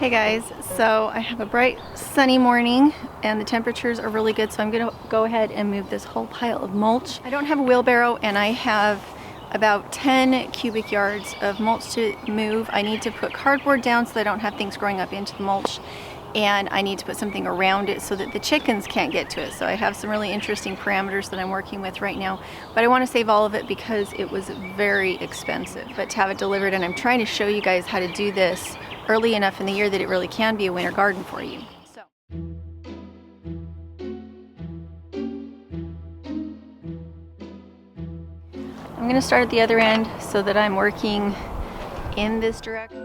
Hey guys, so I have a bright sunny morning and the temperatures are really good, so I'm gonna go ahead and move this whole pile of mulch. I don't have a wheelbarrow and I have about 10 cubic yards of mulch to move. I need to put cardboard down so that I don't have things growing up into the mulch, and I need to put something around it so that the chickens can't get to it. So I have some really interesting parameters that I'm working with right now, but I want to save all of it because it was very expensive. But to have it delivered, and I'm trying to show you guys how to do this early enough in the year that it really can be a winter garden for you. So I'm going to start at the other end so that I'm working in this direction.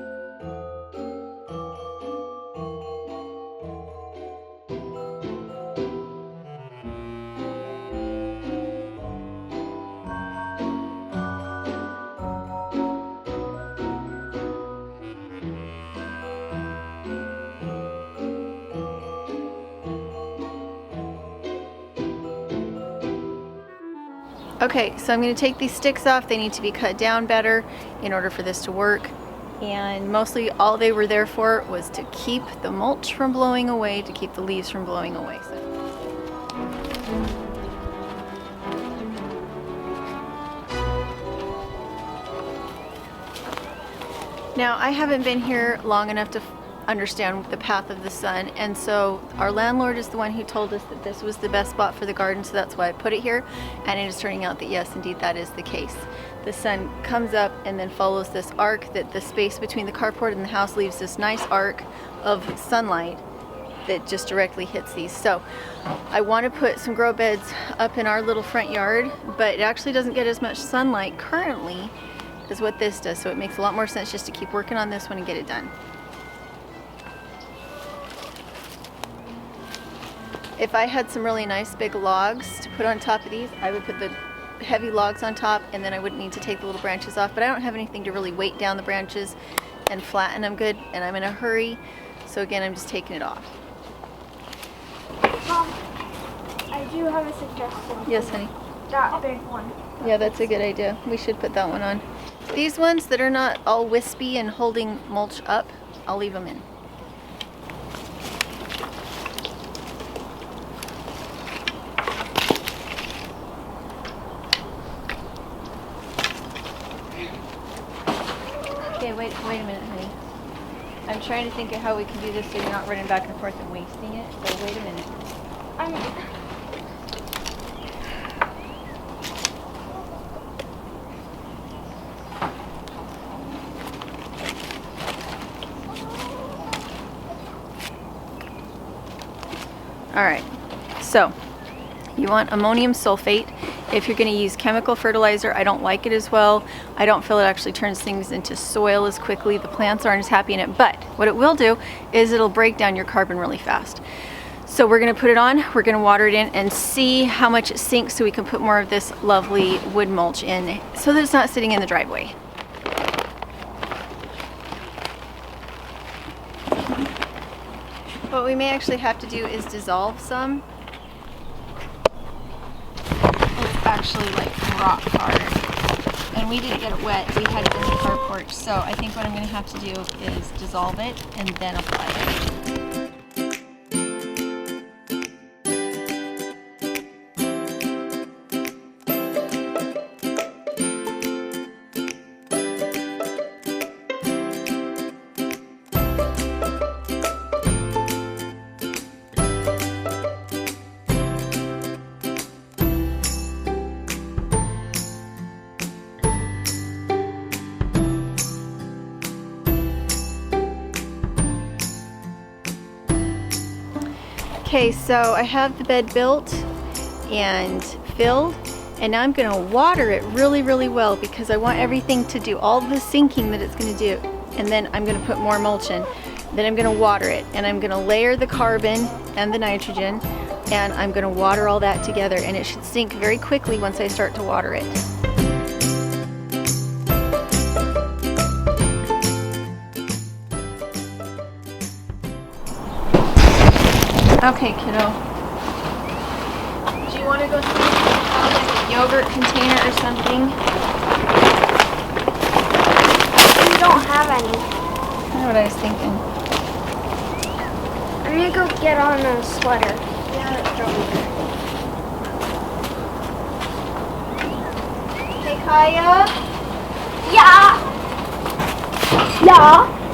Okay, so I'm going to take these sticks off. They need to be cut down better in order for this to work. And mostly all they were there for was to keep the mulch from blowing away, to keep the leaves from blowing away. Now, I haven't been here long enough to understand the path of the sun, and so our landlord is the one who told us that this was the best spot for the garden, so that's why I put it here, and it is turning out that yes, indeed, that is the case. The sun comes up and then follows this arc, that the space between the carport and the house leaves this nice arc of sunlight that just directly hits these. So I want to put some grow beds up in our little front yard, but it actually doesn't get as much sunlight currently as what this does, so it makes a lot more sense just to keep working on this one and get it done. If I had some really nice big logs to put on top of these, I would put the heavy logs on top, and then I wouldn't need to take the little branches off, but I don't have anything to really weight down the branches and flatten them good, and I'm in a hurry, so again, I'm just taking it off. Mom, I do have a suggestion. Yes, honey? That big one. Yeah, that's a good idea. We should put that one on. These ones that are not all wispy and holding mulch up, I'll leave them in. Okay, wait a minute, honey. I'm trying to think of how we can do this so you're not running back and forth and wasting it, so wait a minute. Alright, so you want ammonium sulfate. If you're going to use chemical fertilizer, I don't like it as well. I don't feel it actually turns things into soil as quickly. The plants aren't as happy in it, but what it will do is it'll break down your carbon really fast. So we're going to put it on, we're going to water it in and see how much it sinks so we can put more of this lovely wood mulch in so that it's not sitting in the driveway. What we may actually have to do is dissolve some. It's actually like rock hard. And we didn't get it wet, we had it in the carport. So I think what I'm going to have to do is dissolve it and then apply it. Okay, so I have the bed built and filled, and now I'm going to water it really, really well because I want everything to do all the sinking that it's going to do, and then I'm going to put more mulch in. Then I'm going to water it, and I'm going to layer the carbon and the nitrogen, and I'm going to water all that together, and it should sink very quickly once I start to water it. Okay, kiddo. Do you want to go see if you have like a yogurt container or something? We don't have any. I know what I was thinking. I'm gonna go get on a sweater. Yeah, that's probably good. Hey, Kaya. Yeah. Yeah.